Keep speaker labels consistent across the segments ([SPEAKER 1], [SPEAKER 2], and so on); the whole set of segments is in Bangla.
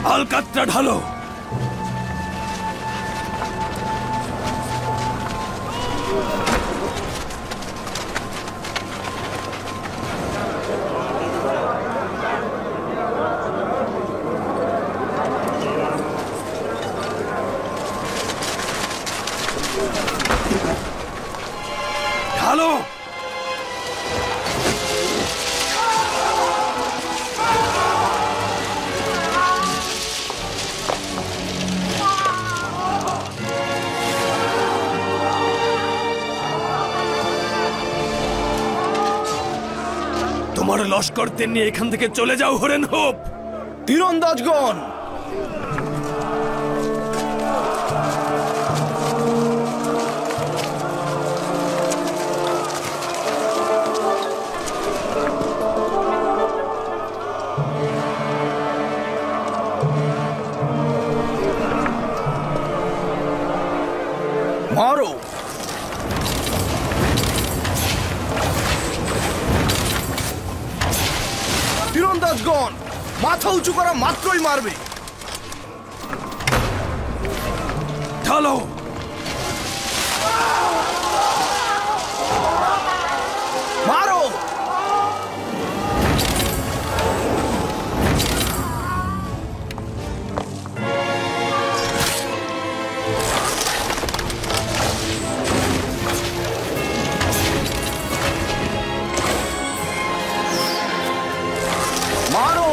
[SPEAKER 1] আলকাতরা ঢালো। ঢালো। তোমার লস্করদের নিয়ে এখান থেকে চলে যাও হরেন হোপ।
[SPEAKER 2] তীরন্দাজগণ, মারো। তীরন্দাজগণ, মাথা উঁচু করা মাত্রই মারবে।
[SPEAKER 1] ঢালো।
[SPEAKER 2] মারো। মারো।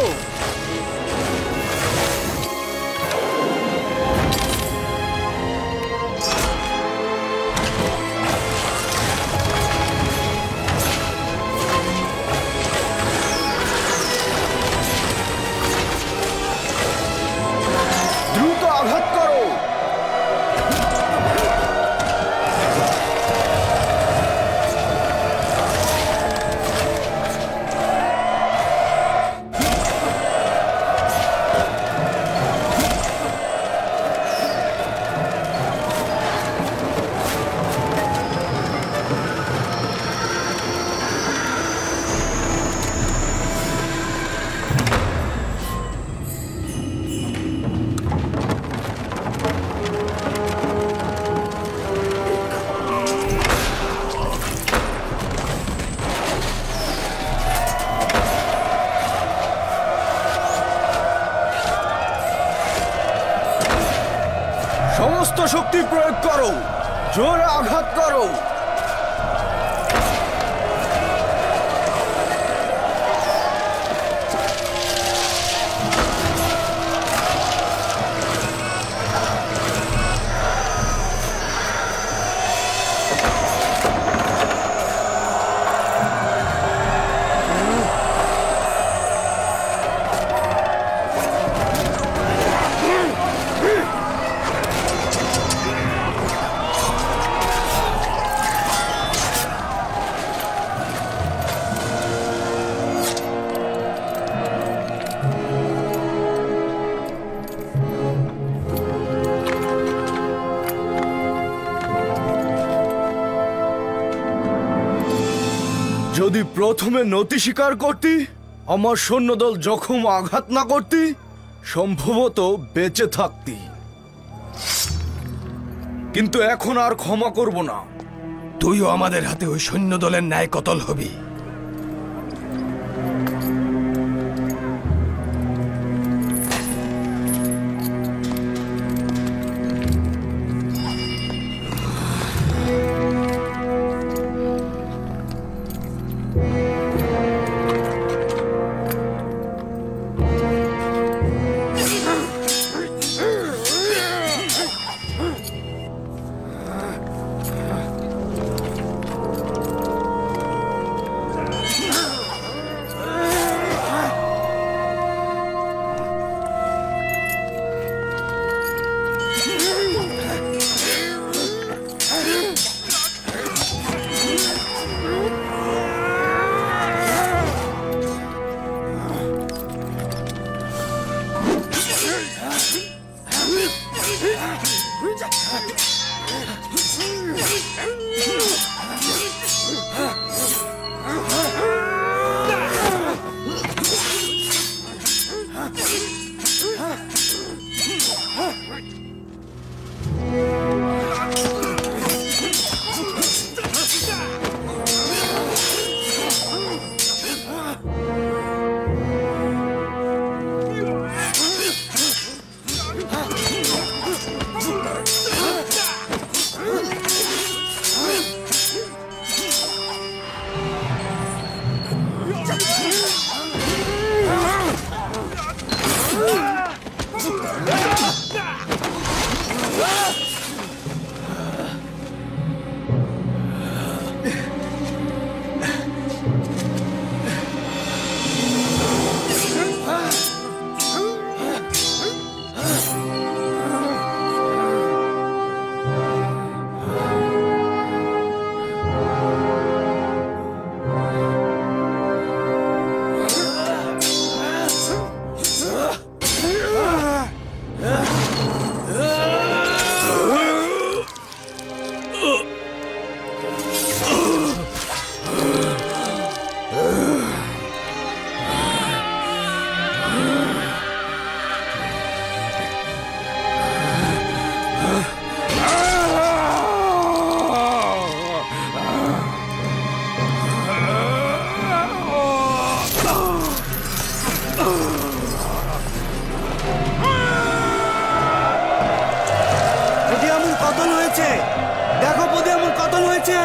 [SPEAKER 2] দ্রুত আঘাত করো। সমস্ত শক্তি প্রয়োগ করো, জোরে আঘাত করো। যদি প্রথমে নতি স্বীকার করতি, আমার সৈন্যদল জখম আঘাত না করতি, সম্ভবত বেঁচে থাকতি। কিন্তু এখন আর ক্ষমা করব না।
[SPEAKER 1] তুইও আমাদের হাতে ওই সৈন্য দলের ন্যায় কতল হবি।
[SPEAKER 3] হয়েছে।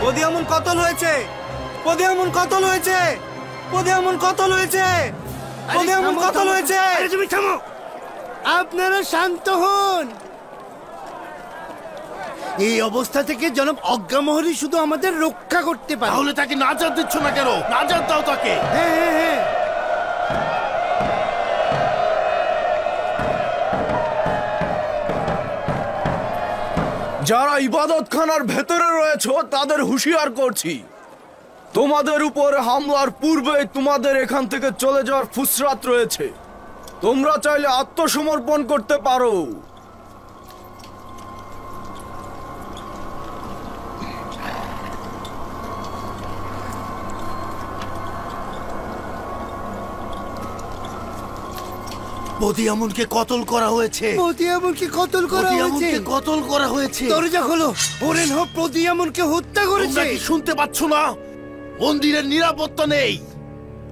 [SPEAKER 3] পদিয়ামন কতল হয়েছে, পদিয়ামন কতল হয়েছে, পদিয়ামন কতল হয়েছে, পদিয়ামন কতল হয়েছে। তুমি থামো, আপনারা শান্ত হন। এই অবস্থা থেকে জনাব অজ্ঞামোহরী শুধু আমাদের রক্ষা করতে পারে।
[SPEAKER 4] তাহলে তাকে নাজাত দিচ্ছ না কেন? নাজাত দাও তাকে।
[SPEAKER 3] হ্যাঁ হ্যাঁ হ্যাঁ,
[SPEAKER 2] যারা ইবাদতখানার ভেতরে রয়েছে তাদের হুঁশিয়ার করছি, তোমাদের উপরে হামলার পূর্বে তোমাদের এখান থেকে চলে যাওয়ার ফুসরাত রয়েছে। তোমরা চাইলে আত্মসমর্পণ করতে পারো।
[SPEAKER 4] পদিয়ামনকে কতল করা হয়েছে।
[SPEAKER 3] পদিয়ামনকে কতল করা হয়েছে।
[SPEAKER 4] পদিয়ামনকে কতল করা হয়েছে।
[SPEAKER 3] দরজা খোলো। ওরেন হোপ পদিয়ামনকে হত্যা করেছে।
[SPEAKER 4] তোমরা কি শুনতে পাচ্ছ না? মন্দিরের নিরাপত্তা নেই।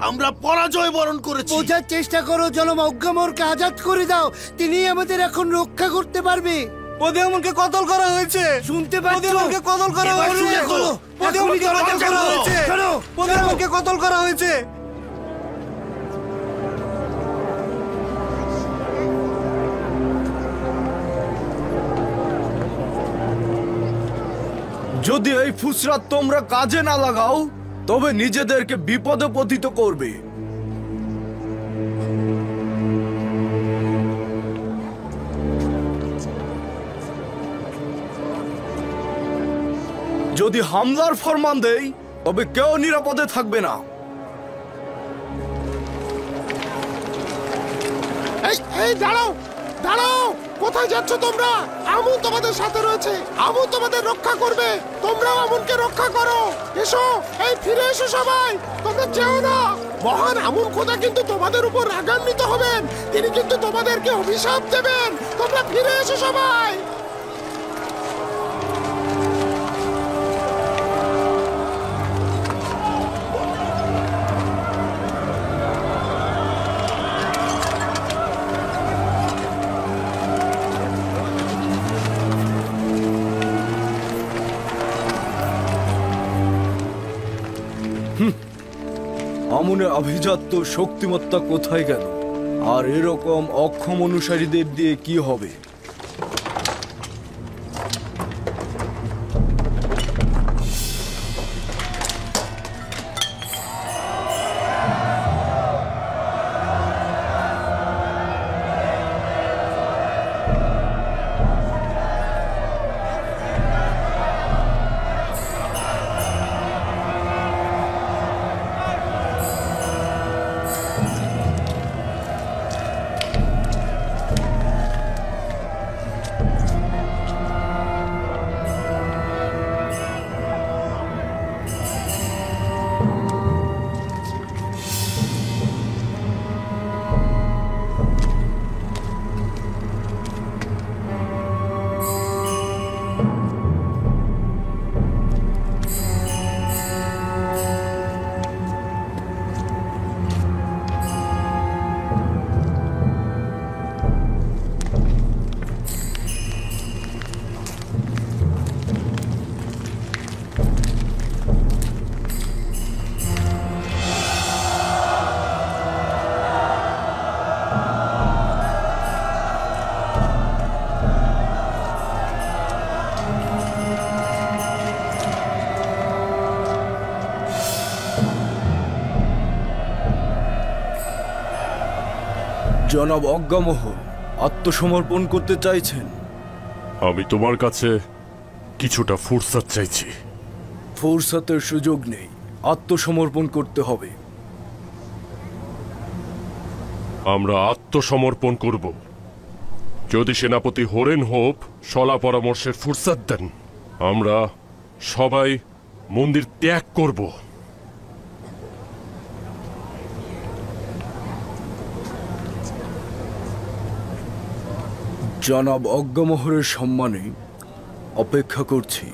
[SPEAKER 4] আমরা পরাজয় বরণ করেছি।
[SPEAKER 3] বোঝার চেষ্টা করো, জনাব অজ্ঞামোহরকে আজাদ করে দাও। তিনি আমাদের এখন রক্ষা করতে পারবে। পদিয়ামনকে কতল করা হয়েছে। শুনতে পাচ্ছ? পদিয়ামনকে কতল করা
[SPEAKER 4] এবার
[SPEAKER 3] হয়েছে।
[SPEAKER 4] শুনে খোলো।
[SPEAKER 3] পদিয়ামনকে কতল করা হয়েছে। পদিয়ামনকে কতল করা হয়েছে।
[SPEAKER 2] যদি এই ফুসরাত তোমরা কাজে না লাগাও তবে নিজেদেরকে বিপদে পতিত করবে। যদি হামলার ফরমান দেই তবে কেউ নিরাপদে থাকবে না।
[SPEAKER 5] এই দাঁড়াও, দাঁড়াও, কোথায় যাচ্ছ তোমরা? আমুন তোমাদের সাথে রয়েছে, আমুন তোমাদের রক্ষা করবে। তোমরাও আমুনকে রক্ষা করো। এসো, এই ফিরে এসো সবাই, তোমরা যেও না। মহান আমুন খোদা কিন্তু তোমাদের উপর রাগান্বিত হবেন, তিনি কিন্তু তোমাদেরকে অভিশাপ দেবেন। তোমরা ফিরে এসো সবাই।
[SPEAKER 2] আমুনের আভিজাত্য শক্তিমত্তা কোথায় গেল? আর এরকম অক্ষম অনুসারীদের দিয়ে কি হবে? জনাব অজ্ঞামোহর আত্মসমর্পণ করতে চাইছেন?
[SPEAKER 6] আমি তোমার কাছে কিছুটা ফুরসত চাইছি।
[SPEAKER 2] ফুরসতের সুযোগ নেই, আত্মসমর্পণ করতে হবে।
[SPEAKER 6] আমরা আত্মসমর্পণ করব যদি সেনাপতি হোরেন হোপ সলা পরামর্শের ফুরসত দেন। আমরা সবাই মন্দির ত্যাগ করব।
[SPEAKER 2] জনাব অজ্ঞামোহরের সম্মানে অপেক্ষা করছি।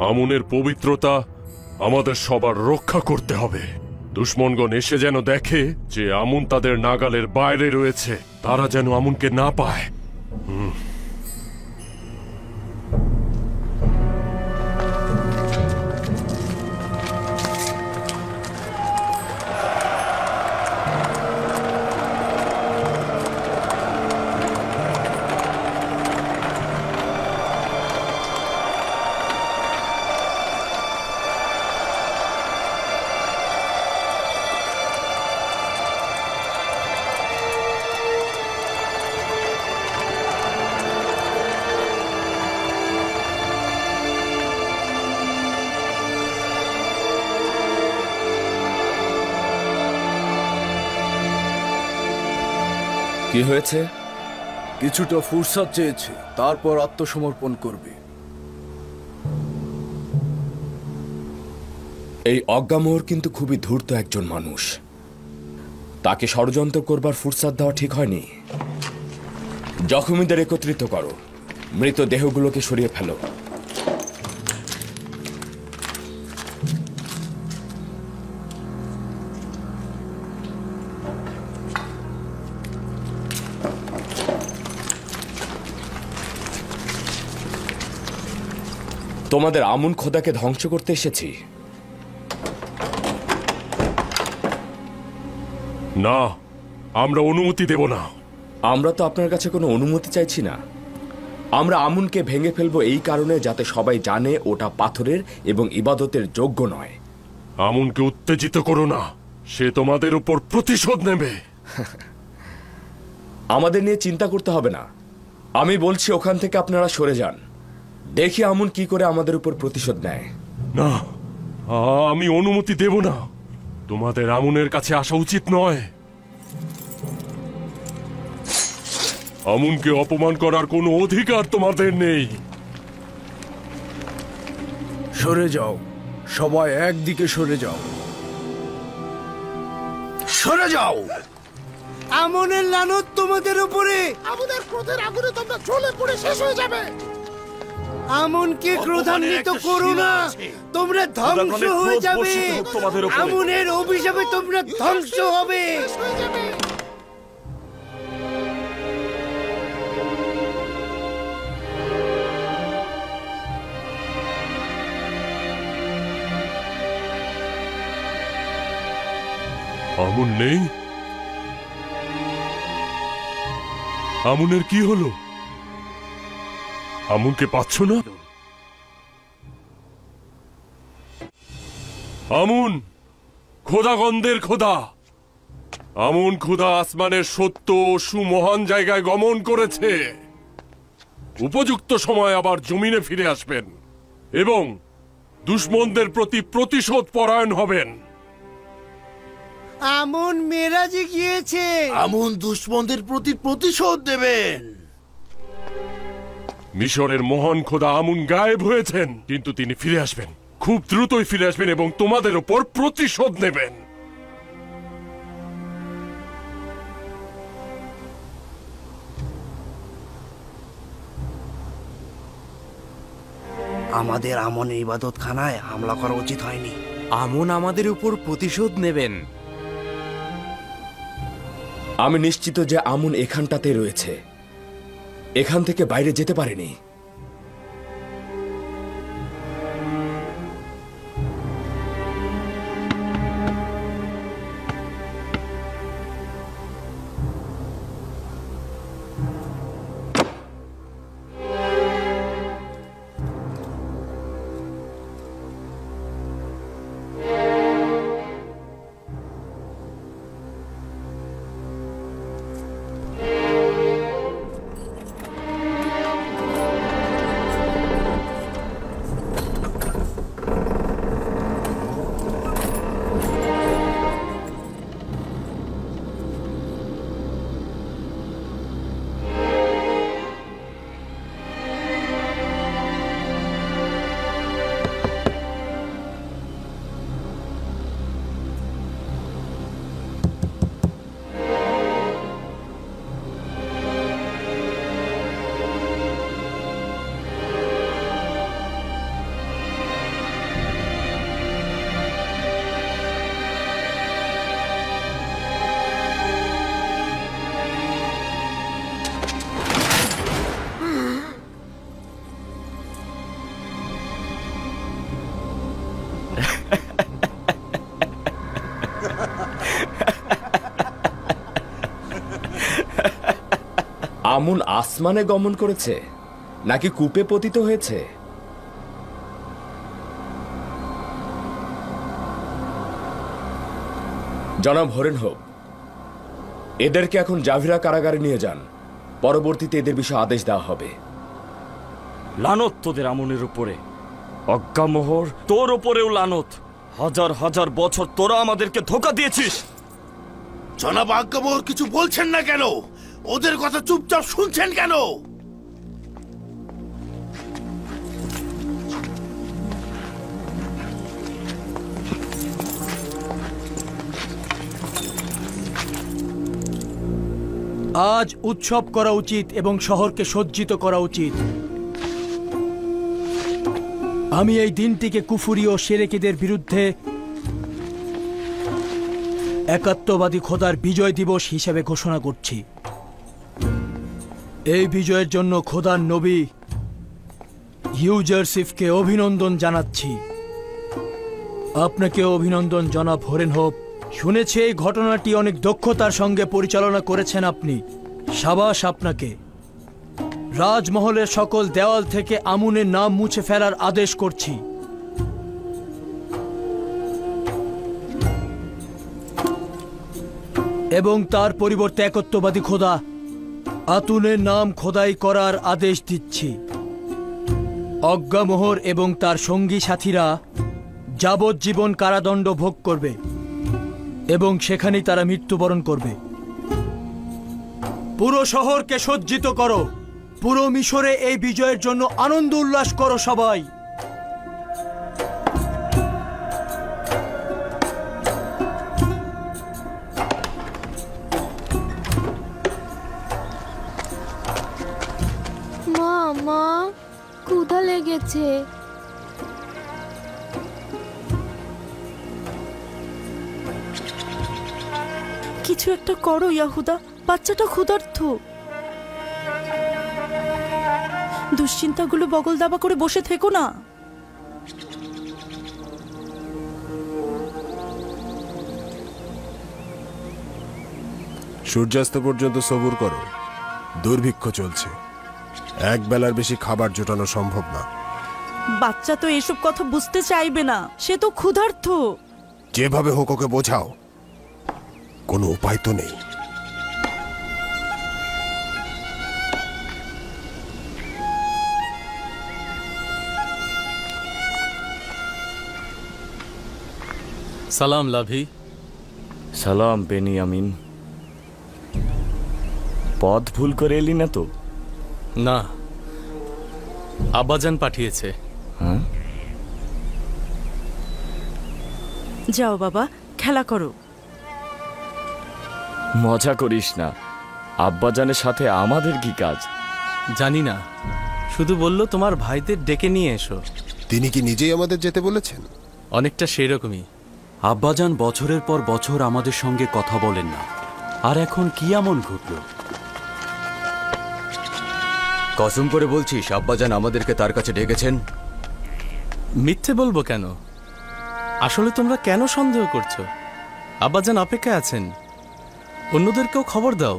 [SPEAKER 6] আমুনের পবিত্রতা আমাদের সবার রক্ষা করতে হবে। দুশ্মনগণ এসে যেন দেখে যে আমুন তাদের নাগালের বাইরে রয়েছে, তারা যেন আমুনকে না পায়।
[SPEAKER 2] কি হয়েছে? কিছুটা ফুরসাত চেয়েছে, তারপর আত্মসমর্পণ করবে।
[SPEAKER 7] এই অজ্ঞামোহর কিন্তু খুবই ধূর্ত একজন মানুষ। তাকে ষড়যন্ত্র করবার ফুরসাত দেওয়া ঠিক হয়নি। জখমীদের একত্রিত করো, মৃত দেহগুলোকে সরিয়ে ফেলো। তোমাদের আমুন খোদাকে ধ্বংস করতে এসেছি।
[SPEAKER 6] না, আমরা অনুমতি দেব না।
[SPEAKER 7] আমরা তো আপনার কাছে কোনো অনুমতি চাইছি না। আমরা আমুনকে ভেঙে ফেলবো এই কারণে যাতে সবাই জানে ওটা পাথরের এবং ইবাদতের যোগ্য নয়।
[SPEAKER 6] আমুনকে উত্তেজিত করো না, সে তোমাদের উপর প্রতিশোধ নেবে।
[SPEAKER 7] আমাদের নিয়ে চিন্তা করতে হবে না। আমি বলছি ওখান থেকে আপনারা সরে যান, দেখি আমুন কি করে আমাদের উপর প্রতিশোধ নেয়।
[SPEAKER 6] না, আমি অনুমতি দেব না। তোমাদের আমুনের কাছে আসা উচিত নয়। আমুনকে অপমান করার কোনো অধিকার তোমাদের নেই।
[SPEAKER 2] সরে যাও, সবাই একদিকে সরে যাও, সরে যাও।
[SPEAKER 3] আমনের লানত তোমাদের উপরে।
[SPEAKER 5] আমাদের ক্রোধের আগুনে তোমরা জ্বলে পড়ে শেষ হয়ে যাবে।
[SPEAKER 3] আমনকে ক্রোধান্বিত করো না, তোমরা ধ্বংস হয়ে যাবে। আমনের অভিশাপে তোমরা ধ্বংস হবে।
[SPEAKER 5] শেষ হয়ে যাবে।
[SPEAKER 6] আমুন নেই? আমুনের কি হলো? আমুনকে পাচ্ছ না? আমুন খোদাগন্ধের খোদা। আমুন খোদা আসমানের সত্য ও সুমহান জায়গায় গমন করেছে। উপযুক্ত সময় আবার জমিনে ফিরে আসবেন এবং দুশ্মনদের প্রতি প্রতিশোধ পরায়ণ হবেন।
[SPEAKER 3] আমন মেরাজে গিয়েছে।
[SPEAKER 4] আমুন দুশ্মনদের প্রতি প্রতিশোধ দেবেন।
[SPEAKER 6] মিশরের মহান খোদা আমুন গায়েব হয়েছেন, কিন্তু তিনি ফিরে আসবেন, খুব দ্রুতই ফিরে আসবেন এবং তোমাদের উপর প্রতিশোধ নেবেন।
[SPEAKER 3] আমাদের আমনের ইবাদত খানায় হামলা করা উচিত হয়নি।
[SPEAKER 8] আমন আমাদের উপর প্রতিশোধ নেবেন।
[SPEAKER 7] আমি নিশ্চিত যে আমুন এখানটাতে রয়েছে, এখান থেকে বাইরে যেতে পারেনি। আমুন আসমানে গমন করেছে নাকি কূপে পতিত হয়েছে? জনাব হরেনহোপ, এদেরকে এখন জাভিরা কারাগারে নিয়ে যান। পরবর্তীতে এদের বিষয়ে আদেশ দেওয়া হবে।
[SPEAKER 9] লানত তোদের আমনের উপরে। অজ্ঞামোহর, তোর ওপরেও লানত। হাজার হাজার বছর তোরা আমাদেরকে ধোঁকা দিয়েছিস।
[SPEAKER 4] জনাব আজ্ঞামোহর কিছু বলছেন না কেন? ওদের কথা চুপচাপ শুনছেন কেন?
[SPEAKER 3] আজ উৎসব করা উচিত এবং শহরকে সজ্জিত করা উচিত। আমি এই দিনটিকে কুফুরি ও শিরকিদের বিরুদ্ধে একাত্মবাদী খোদার বিজয় দিবস হিসেবে ঘোষণা করছি। এই বিজয়ের জন্য খোদার নবী ইউজারসিফকে অভিনন্দন জানাচ্ছি। আপনাকে অভিনন্দন জনাব হরেনহোপ। শুনেছি এই ঘটনাটি অনেক দক্ষতার সঙ্গে পরিচালনা করেছেন আপনি। সাবাস আপনাকে। রাজমহলের সকল দেওয়াল থেকে আমুনের নাম মুছে ফেলার আদেশ করছি। এবং তার পরিবর্তে একত্ববাদী খোদা আতুনের নাম খোদাই করার আদেশ দিচ্ছি। অজ্ঞামোহর এবং তার সঙ্গী সাথীরা যাবজ্জীবন কারাদণ্ড ভোগ করবে এবং সেখানেই তারা মৃত্যুবরণ করবে। পুরো শহরকে সজ্জিত করো। পুরো মিশরে এই বিজয়ের জন্য আনন্দ উল্লাস করো সবাই।
[SPEAKER 10] মা, ক্ষুধা লেগেছে।
[SPEAKER 11] কিছু একটা করো ইয়াহুদা, বাচ্চাটা ক্ষুধার্ত। দুশ্চিন্তাগুলো বগল দাবা করে বসে থেকো না।
[SPEAKER 5] সূর্যাস্ত পর্যন্ত সবুর করো। দুর্ভিক্ষ চলছে, এক বেলার বেশি খাবার জোটানো সম্ভব না।
[SPEAKER 11] বাচ্চা তো এসব কথা বুঝতে চাইবে না, সে তো ক্ষুধার্ত।
[SPEAKER 5] যেভাবে হোক ওকে বোঝাও, কোনো উপায় তো নেই।
[SPEAKER 12] সালাম লাভি।
[SPEAKER 9] সালাম বেনিয়ামিন। পথ ভুল করে এলি না তো?
[SPEAKER 12] না, আব্বাজান পাঠিয়েছে।
[SPEAKER 9] হ্যাঁ,
[SPEAKER 11] যাও বাবা, খেলা করো।
[SPEAKER 9] মজা করিস না। আব্বাজানের সাথে আমাদের কি কাজ?
[SPEAKER 12] জানি না, শুধু বললো তোমার ভাইদের ডেকে নিয়ে এসো।
[SPEAKER 5] তিনি কি নিজেই আমাদের যেতে বলেছেন?
[SPEAKER 12] অনেকটা সেই রকমই।
[SPEAKER 13] আব্বাজান বছরের পর বছর আমাদের সঙ্গে কথা বলেন না, আর এখন কি এমন ঘটল?
[SPEAKER 8] কসম করে বলছিস আব্বাজান আমাদেরকে তার কাছে ডেকেছেন?
[SPEAKER 12] মিথ্যে বলবো কেন? আসলে তোমরা কেন সন্দেহ করছো? আব্বাজান অপেক্ষায় আছেন, অন্যদেরকেও খবর দাও।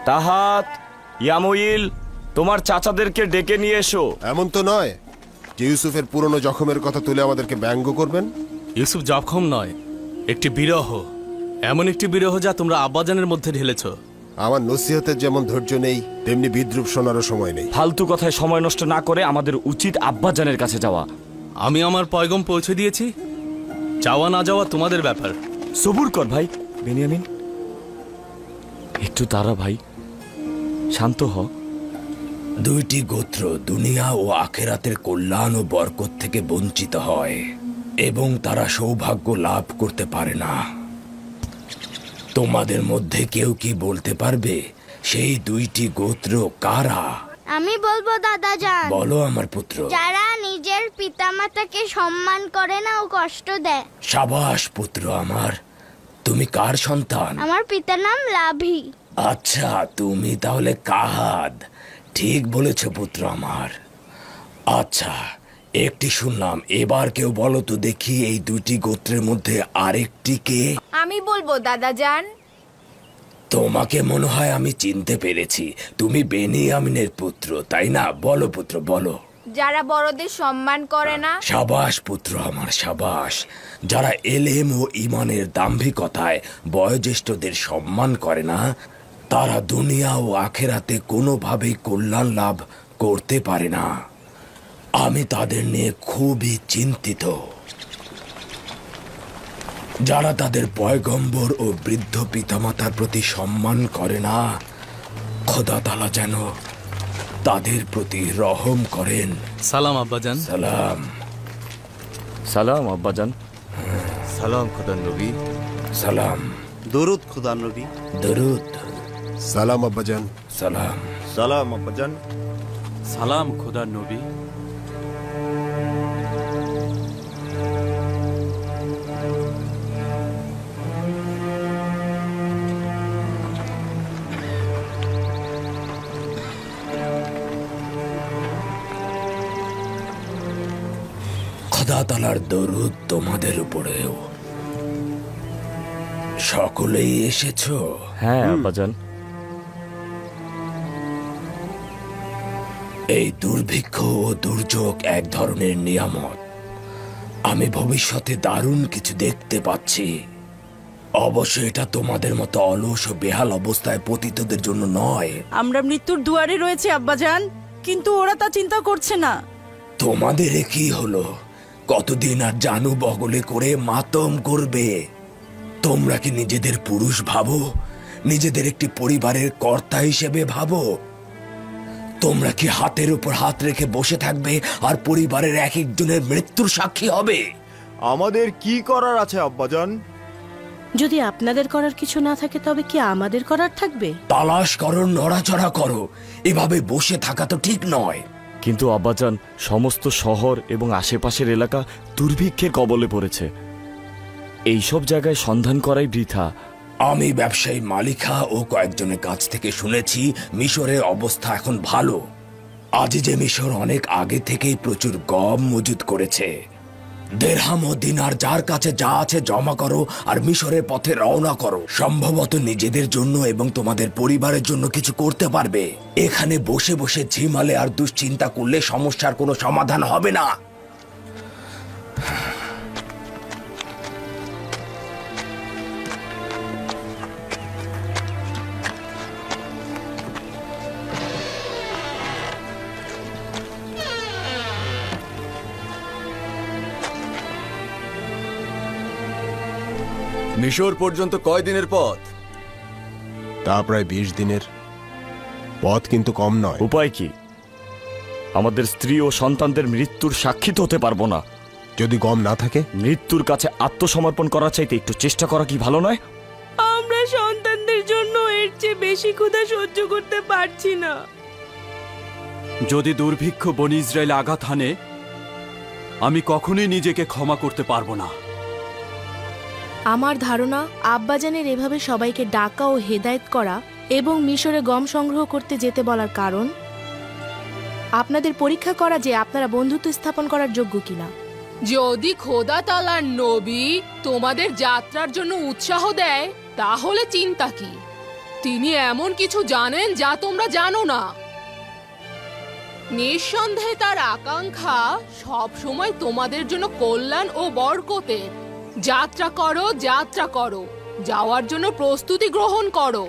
[SPEAKER 9] তাহাত, ইয়ামুইল, তোমার চাচাদেরকে ডেকে নিয়ে এসো।
[SPEAKER 5] এমন তো নয় যে ইউসুফের পুরনো জখমের কথা তুলে আমাদেরকে ব্যঙ্গ করবেন।
[SPEAKER 12] ইউসুফ জখম নয়, একটি বিরহ। এমন একটি বিরহ যা তোমরা আব্বাজানের মধ্যে ঢেলেছ।
[SPEAKER 5] আমার নসিহতের যেমন ধৈর্য নেই, তেমনি বিদ্রুপ শোনারও সময় নেই।
[SPEAKER 9] ফালতু কথায় সময় নষ্ট না করে আমাদের উচিত আব্বাজানের কাছে যাওয়া।
[SPEAKER 12] আমি আমার পয়গম পৌঁছে দিয়েছি, যাওয়া না যাওয়া তোমাদের ব্যাপার।
[SPEAKER 9] সবুর কর ভাই বেনিয়ামিন, একটু তারা ভাই, শান্ত হ।
[SPEAKER 1] দুইটি গোত্র দুনিয়া ও আখেরাতের কল্যাণ ও বরকত থেকে বঞ্চিত হয় এবং তারা সৌভাগ্য লাভ করতে পারে না। তোমাদের মধ্যে কেউ কি বলতে পারবে সেই দুইটি গোত্র কারা?
[SPEAKER 10] আমি বলবো দাদাজান।
[SPEAKER 1] বলো আমার পুত্র।
[SPEAKER 10] যারা নিজের পিতামাতাকে সম্মান করে না ও কষ্ট দেয়।
[SPEAKER 1] সাবাস পুত্র আমার। তুমি কার সন্তান?
[SPEAKER 10] আমার পিতার নাম লাভি।
[SPEAKER 1] আচ্ছা, তুমি তাহলে কাহাদ। ঠিক বলেছ পুত্র আমার। আচ্ছা, একটি শুনলাম, এবার কেউ বলো তো দেখি এই দুটি গোত্রের মধ্যে আরেকটি কে?
[SPEAKER 14] আমি বলবো দাদাজান।
[SPEAKER 1] তোমাকে মনে হয় আমি চিনতে পেরেছি। তুমি বেনিয়ামিনের পুত্র, তাই না? বলো পুত্র, বলো।
[SPEAKER 14] যারা বড়দের সম্মান করে না।
[SPEAKER 1] সাবাস পুত্র আমার, সাবাস। যারা এলেম ও ইমানের দাম্ভিকতায় বয়োজ্যেষ্ঠদের সম্মান করে না, তারা দুনিয়া ও আখেরাতে কোনোভাবেই কল্যাণ লাভ করতে পারে না। আমি তাদের নিয়ে খুবই চিন্তিত। যারা তাদের পয়গম্বর ও বৃদ্ধ পিতামাতার প্রতি সম্মান করে না, খোদা তাআলা যেন তাদের প্রতি রহম করেন।
[SPEAKER 12] সালাম আব্বাজান।
[SPEAKER 1] সালাম।
[SPEAKER 9] সালাম আব্বাজান।
[SPEAKER 8] সালাম খোদার নবী।
[SPEAKER 1] সালাম।
[SPEAKER 15] দরুদ খোদার নবী।
[SPEAKER 1] দরুদ।
[SPEAKER 5] সালাম আব্বাজান।
[SPEAKER 1] সালাম।
[SPEAKER 15] সালাম আব্বাজান।
[SPEAKER 13] সালাম খোদার নবী।
[SPEAKER 1] খোদা তাআলার দরুদ তোমাদের উপরেও। সকলেই এসেছো?
[SPEAKER 9] হ্যাঁ আব্বাজান।
[SPEAKER 1] এই দুর্ভিক্ষ ও দুর্যোগ এক ধরনের নিয়ামত। আমি ভবিষ্যতে দারুণ কিছু দেখতে পাচ্ছি। অবশ্য এটা তোমাদের মতো অলস ও বেহাল অবস্থায় পতিতদের জন্য নয়।
[SPEAKER 11] আমরা মৃত্যুর দুয়ারে রয়েছে আব্বাজান, কিন্তু ওরা তা চিন্তা করছে না।
[SPEAKER 1] তোমাদের কি হলো? কতদিন আর জানু বগলে করে মাতম করবে? তোমরা কি নিজেদের পুরুষ ভাবো? নিজেদের একটি পরিবারের কর্তা হিসেবে ভাবো? তোমরা কি হাতের উপর হাত রেখে বসে থাকবে আর পরিবারের এক একজনের মৃত্যুর সাক্ষী হবে?
[SPEAKER 15] আমাদের কি করার আছে আব্বাজান?
[SPEAKER 16] যদি আপনাদের করার কিছু না থাকে তবে কি আমাদের করার থাকবে?
[SPEAKER 1] তালাশ করো, নড়াচড়া করো। এভাবে বসে থাকা তো ঠিক নয়।
[SPEAKER 9] কিন্তু আব্বাজান, সমস্ত শহর এবং আশেপাশের এলাকা দুর্ভিক্ষের কবলে পড়েছে। এইসব জায়গায় সন্ধান করাই বৃথা।
[SPEAKER 1] আমি ব্যবসায়ী মালিকা ও কয়েকজনের কাছ থেকে শুনেছি মিশরের অবস্থা এখন ভালো। আজ যে মিশর অনেক আগে থেকেই প্রচুর গম মজুত করেছে। দেরহাম ও দিনার যার কাছে যা আছে জমা করো আর মিশরের পথে রওনা করো। সম্ভবত নিজেদের জন্য এবং তোমাদের পরিবারের জন্য কিছু করতে পারবে। এখানে বসে বসে ঝিমালে আর দুশ্চিন্তা করলে সমস্যার কোনো সমাধান হবে না।
[SPEAKER 8] মিশর পর্যন্ত কয় দিনের পথ?
[SPEAKER 5] তা প্রায় 20 দিনের পথ, কিন্তু কম নয়।
[SPEAKER 9] উপায় কি? আমাদের স্ত্রী ও সন্তানদের মৃত্যুর সাক্ষী হতে পারবো না।
[SPEAKER 5] যদি গম না থাকে?
[SPEAKER 9] মৃত্যুর কাছে আত্মসমর্পণ করা চাইতে একটু চেষ্টা করা কি ভালো নয়?
[SPEAKER 11] আমরা সন্তানদের জন্য এর চেয়ে বেশি ক্ষুধা সহ্য করতে পারছি না।
[SPEAKER 13] যদি দুর্ভিক্ষ বনি ইসরায়েল আঘাত হানে, আমি কখনোই নিজেকে ক্ষমা করতে পারবো না।
[SPEAKER 16] আমার ধারণা আব্বাজানের এভাবে সবাইকে ডাকা ও হেদায়েত করা এবং মিশরে গম সংগ্রহ করতে যেতে বলার কারণ আপনাদের পরীক্ষা করা যে আপনারা বন্ধুত্ব স্থাপন করার যোগ্য কিনা।
[SPEAKER 17] যদি খোদা তাআলার নবী তোমাদের যাত্রার জন্য উৎসাহ দেয়, তাহলে চিন্তা কি? তিনি এমন কিছু জানেন যা তোমরা জানো না। নিঃসন্দেহে তার আকাঙ্ক্ষা সব সময় তোমাদের জন্য কল্যাণ ও বরকতের। যাত্রা করো, যাত্রা করো, যাওয়ার জন্য প্রস্তুতি গ্রহণ করো।